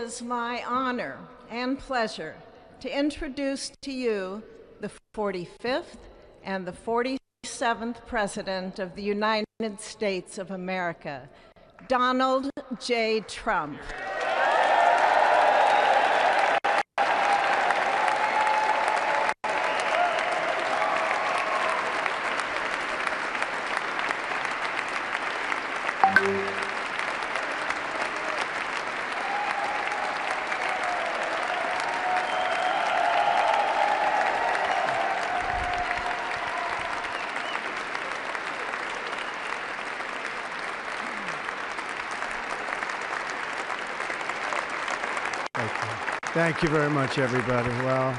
is my honor and pleasure to introduce to you the 45th and the 47th President of the United States of America, Donald J. Trump. Thank you very much, everybody. Well,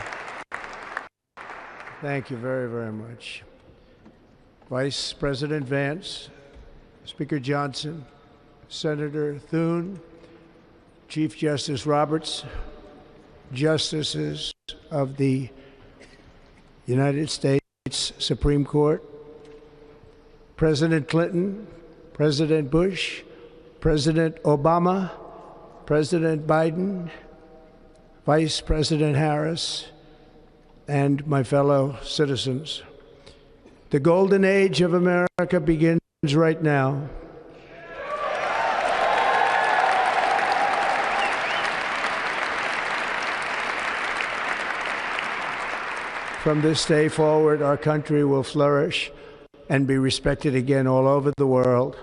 thank you very, very much. Vice President Vance, Speaker Johnson, Senator Thune, Chief Justice Roberts, Justices of the United States Supreme Court, President Clinton, President Bush, President Obama, President Biden, Vice President Harris, and my fellow citizens. The golden age of America begins right now. From this day forward, our country will flourish and be respected again all over the world.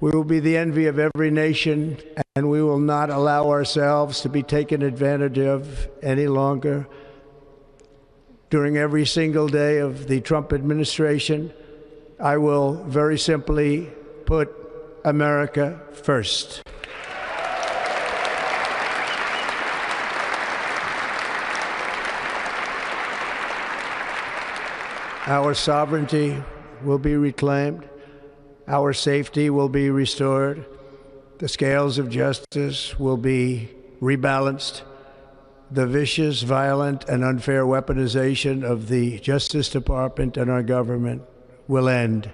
We will be the envy of every nation, and we will not allow ourselves to be taken advantage of any longer. During every single day of the Trump administration, I will very simply put America first. Our sovereignty will be reclaimed. Our safety will be restored. The scales of justice will be rebalanced. The vicious, violent, and unfair weaponization of the Justice Department and our government will end.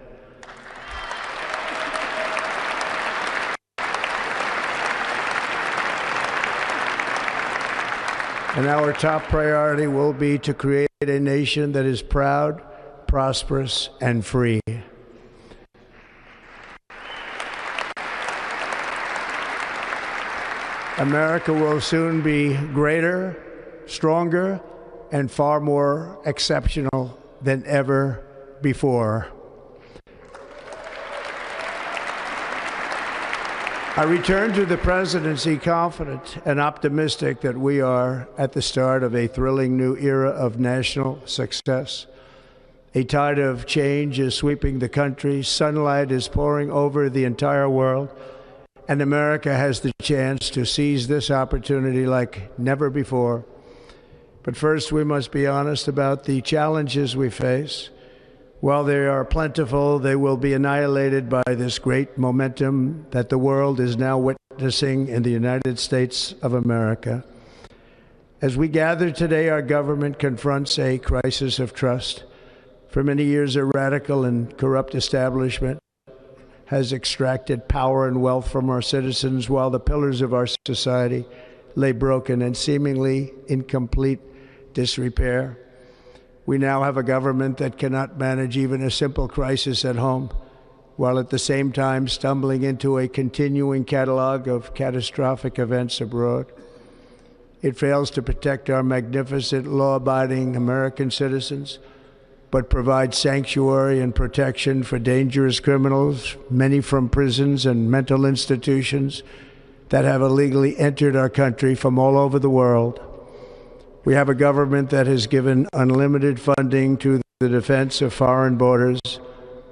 And our top priority will be to create a nation that is proud, prosperous, and free. America will soon be greater, stronger, and far more exceptional than ever before. I return to the presidency confident and optimistic that we are at the start of a thrilling new era of national success. A tide of change is sweeping the country. Sunlight is pouring over the entire world. And America has the chance to seize this opportunity like never before. But first, we must be honest about the challenges we face. While they are plentiful, they will be annihilated by this great momentum that the world is now witnessing in the United States of America. As we gather today, our government confronts a crisis of trust. For many years, a radical and corrupt establishment has extracted power and wealth from our citizens while the pillars of our society lay broken and seemingly in complete disrepair. We now have a government that cannot manage even a simple crisis at home, while at the same time stumbling into a continuing catalog of catastrophic events abroad. It fails to protect our magnificent, law-abiding American citizens, but provides sanctuary and protection for dangerous criminals, many from prisons and mental institutions that have illegally entered our country from all over the world. We have a government that has given unlimited funding to the defense of foreign borders,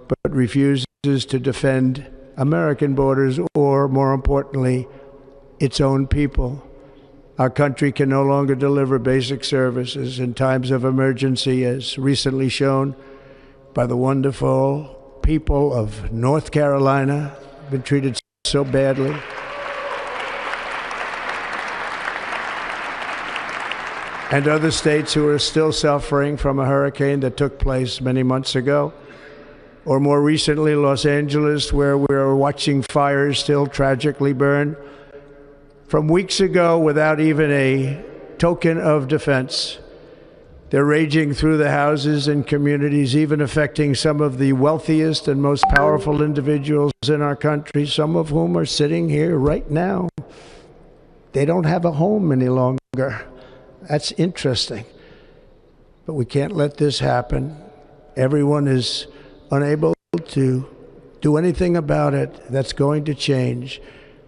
but refuses to defend American borders or, more importantly, its own people. Our country can no longer deliver basic services in times of emergency, as recently shown by the wonderful people of North Carolina, been treated so badly. And other states who are still suffering from a hurricane that took place many months ago. Or more recently, Los Angeles, where we are watching fires still tragically burn. from weeks ago without even a token of defense. They're raging through the houses and communities, even affecting some of the wealthiest and most powerful individuals in our country, some of whom are sitting here right now. They don't have a home any longer. That's interesting. But we can't let this happen. Everyone is unable to do anything about it. That's going to change.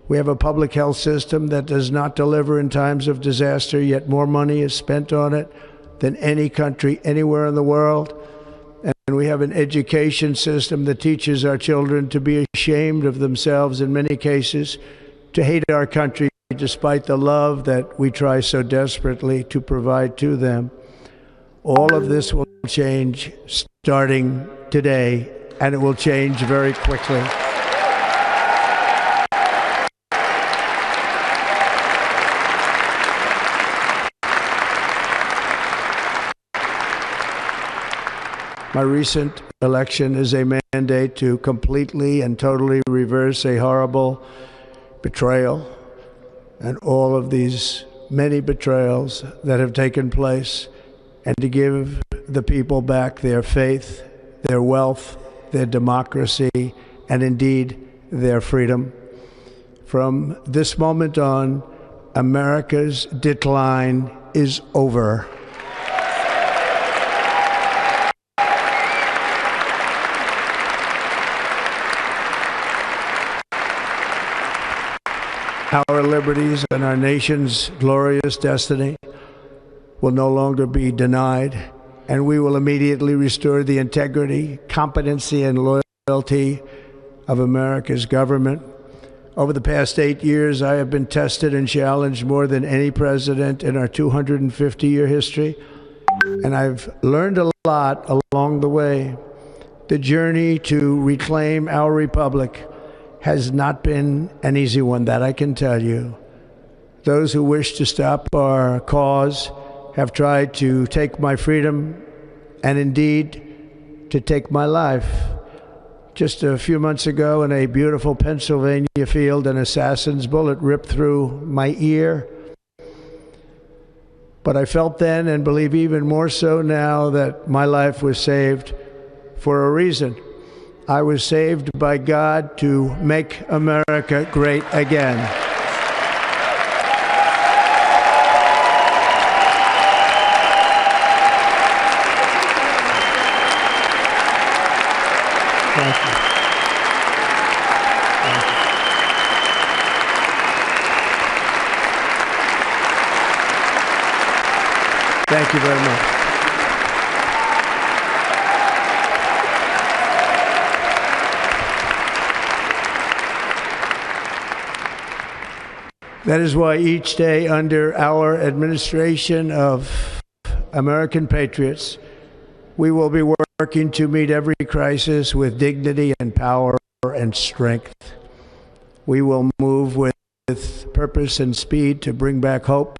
We have a public health system that does not deliver in times of disaster, yet more money is spent on it than any country anywhere in the world. And we have an education system that teaches our children to be ashamed of themselves in many cases, to hate our country despite the love that we try so desperately to provide to them. All of this will change starting today, and it will change very quickly. My recent election is a mandate to completely and totally reverse a horrible betrayal and all of these many betrayals that have taken place, and to give the people back their faith, their wealth, their democracy, and indeed their freedom. From this moment on, America's decline is over. Our liberties and our nation's glorious destiny will no longer be denied, and we will immediately restore the integrity, competency, and loyalty of America's government. Over the past 8 years, I have been tested and challenged more than any president in our 250-year history, and I've learned a lot along the way. The journey to reclaim our republic has not been an easy one, that I can tell you. Those who wish to stop our cause have tried to take my freedom and indeed to take my life. Just a few months ago in a beautiful Pennsylvania field, an assassin's bullet ripped through my ear. But I felt then, and believe even more so now, that my life was saved for a reason. I was saved by God to make America great again. Thank you. Thank you very much. That is why each day under our administration of American patriots, we will be working to meet every crisis with dignity and power and strength. We will move with purpose and speed to bring back hope,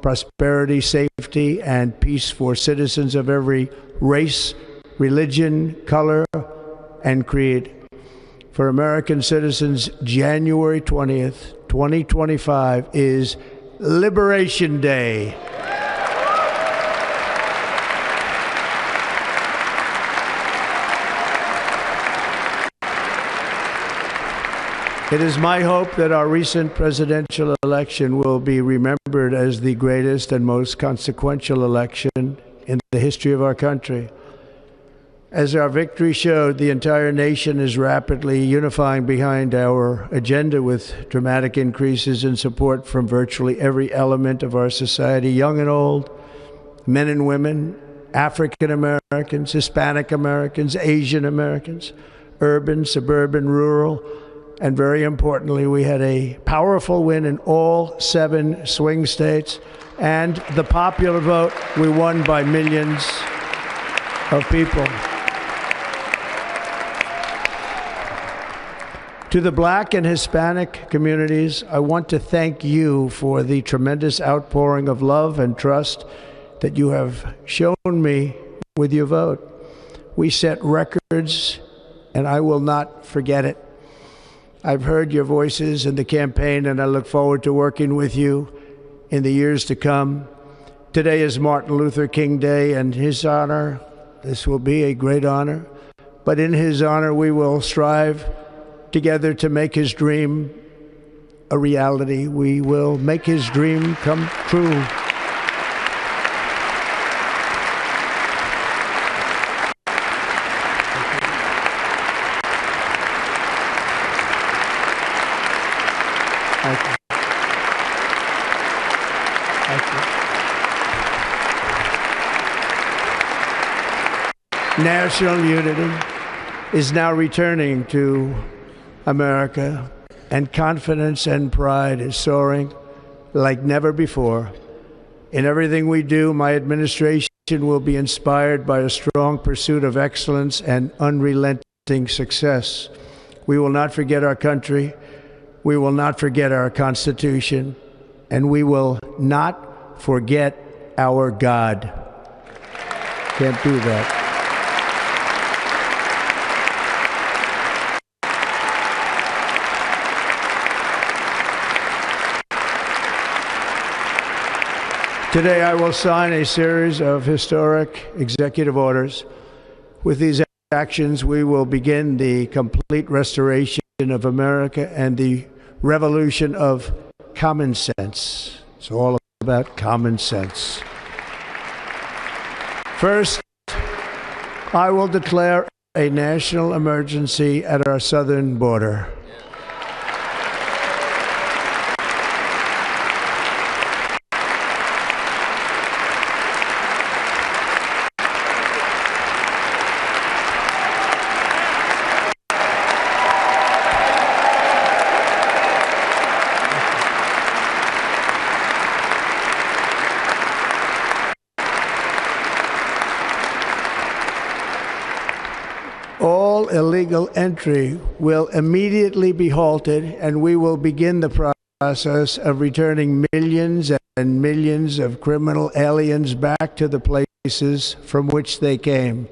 prosperity, safety, and peace for citizens of every race, religion, color, and creed. For American citizens, January 20th, 2025 is Liberation Day. It is my hope that our recent presidential election will be remembered as the greatest and most consequential election in the history of our country. As our victory showed, the entire nation is rapidly unifying behind our agenda with dramatic increases in support from virtually every element of our society, young and old, men and women, African Americans, Hispanic Americans, Asian Americans, urban, suburban, rural, and very importantly, we had a powerful win in all 7 swing states, and the popular vote, we won by millions of people. To the Black and Hispanic communities, I want to thank you for the tremendous outpouring of love and trust that you have shown me with your vote. We set records, and I will not forget it. I've heard your voices in the campaign, and I look forward to working with you in the years to come. Today is Martin Luther King Day, and his honor, this will be a great honor, but in his honor we will strive together to make his dream a reality. We will make his dream come true. Thank you. Thank you. National unity is now returning to America, and confidence and pride is soaring like never before. In everything we do, my administration will be inspired by a strong pursuit of excellence and unrelenting success. We will not forget our country. We will not forget our Constitution, and we will not forget our God. Can't do that. Today, I will sign a series of historic executive orders. With these actions, we will begin the complete restoration of America and the revolution of common sense. It's all about common sense. First, I will declare a national emergency at our southern border. All illegal entry will immediately be halted, and we will begin the process of returning millions and millions of criminal aliens back to the places from which they came.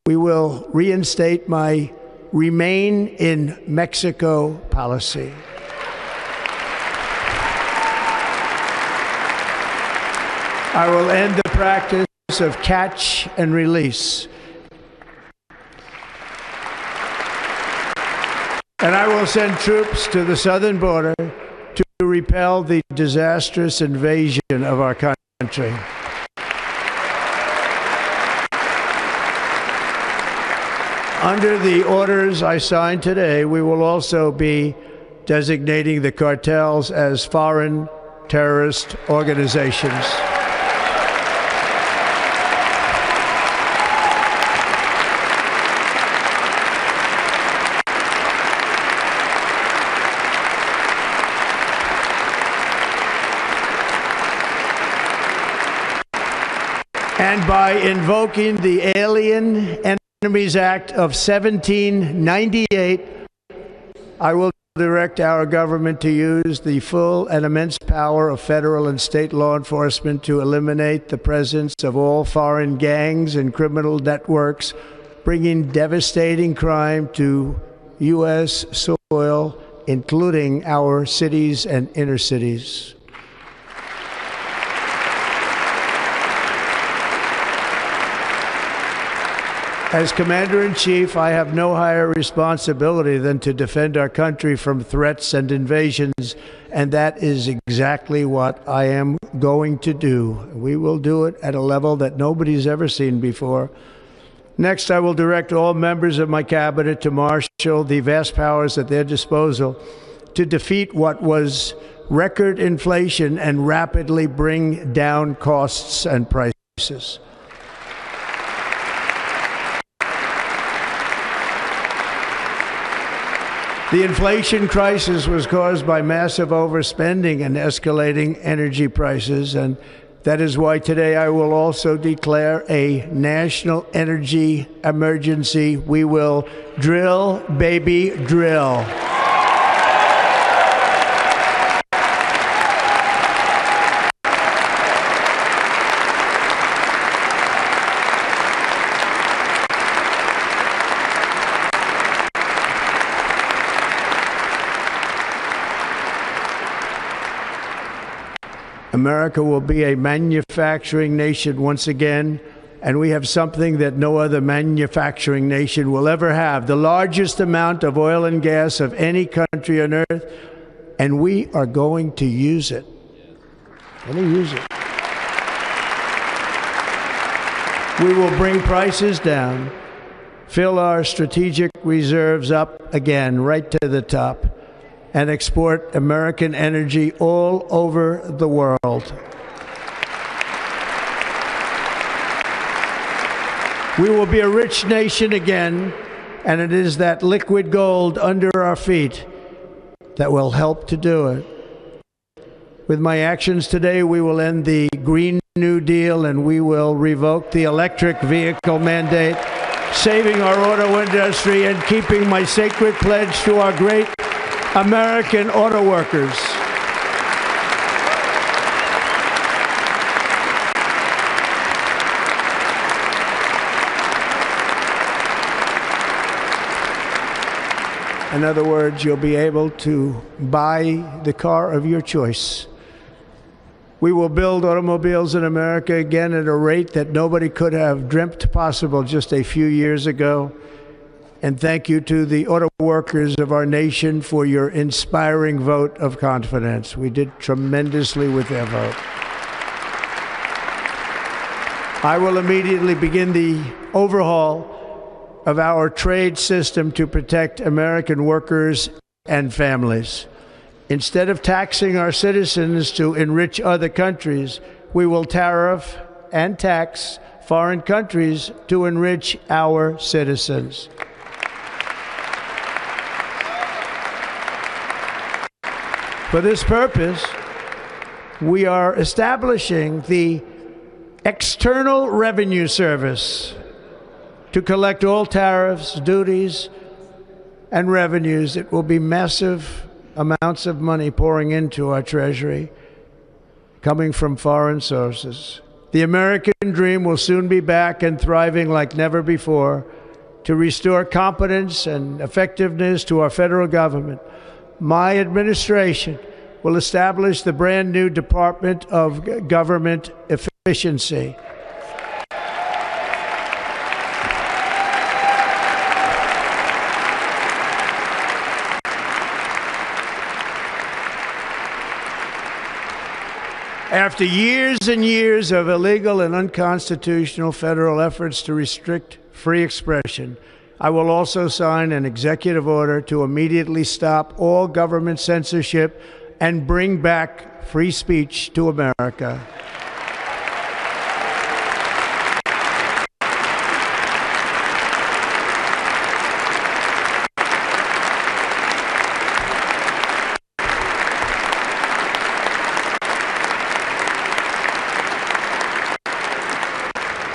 We will reinstate my Remain in Mexico policy. I will end the practice of catch and release. And I will send troops to the southern border to repel the disastrous invasion of our country. Under the orders I signed today, we will also be designating the cartels as foreign terrorist organizations. And by invoking the Alien Enemies Act of 1798, I will direct our government to use the full and immense power of federal and state law enforcement to eliminate the presence of all foreign gangs and criminal networks, bringing devastating crime to U.S. soil, including our cities and inner cities. As Commander-in-Chief, I have no higher responsibility than to defend our country from threats and invasions, and that is exactly what I am going to do. We will do it at a level that nobody's ever seen before. Next, I will direct all members of my cabinet to marshal the vast powers at their disposal to defeat what was record inflation and rapidly bring down costs and prices. The inflation crisis was caused by massive overspending and escalating energy prices, and that is why today I will also declare a national energy emergency. We will drill, baby, drill. America will be a manufacturing nation once again, and we have something that no other manufacturing nation will ever have, the largest amount of oil and gas of any country on earth, and we are going to use it. We will bring prices down, fill our strategic reserves up again, right to the top, and export American energy all over the world. We will be a rich nation again, and it is that liquid gold under our feet that will help to do it. With my actions today, we will end the Green New Deal and we will revoke the electric vehicle mandate, saving our auto industry and keeping my sacred pledge to our great American auto workers. In other words, you'll be able to buy the car of your choice. We will build automobiles in America again at a rate that nobody could have dreamt possible just a few years ago. And thank you to the auto workers of our nation for your inspiring vote of confidence. We did tremendously with their vote. I will immediately begin the overhaul of our trade system to protect American workers and families. Instead of taxing our citizens to enrich other countries, we will tariff and tax foreign countries to enrich our citizens. For this purpose, we are establishing the External Revenue Service to collect all tariffs, duties, and revenues. It will be massive amounts of money pouring into our treasury, coming from foreign sources. The American dream will soon be back and thriving like never before to restore competence and effectiveness to our federal government. My administration will establish the brand new Department of Government Efficiency. After years and years of illegal and unconstitutional federal efforts to restrict free expression, I will also sign an executive order to immediately stop all government censorship and bring back free speech to America.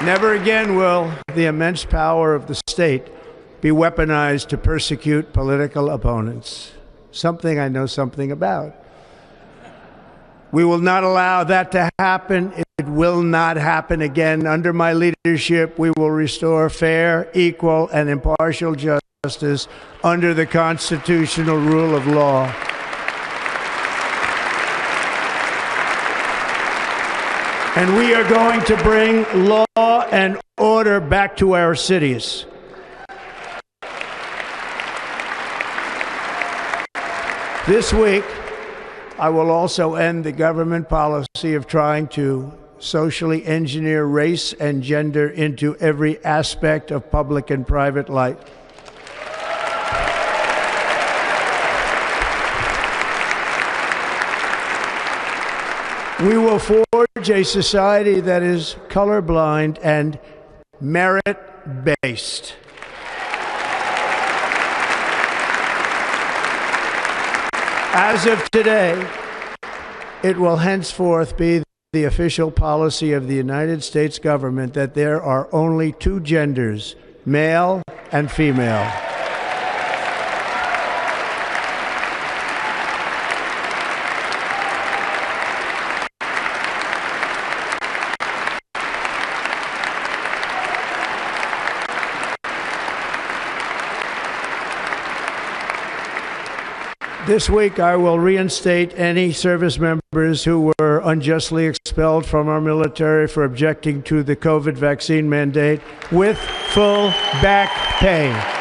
Never again will the immense power of the state be weaponized to persecute political opponents, something I know something about. We will not allow that to happen. It will not happen again. Under my leadership, we will restore fair, equal, and impartial justice under the constitutional rule of law. And we are going to bring law and order back to our cities. This week, I will also end the government policy of trying to socially engineer race and gender into every aspect of public and private life. We will forge a society that is colorblind and merit-based. As of today, it will henceforth be the official policy of the United States government that there are only two genders, male and female. This week, I will reinstate any service members who were unjustly expelled from our military for objecting to the COVID vaccine mandate with full back pay.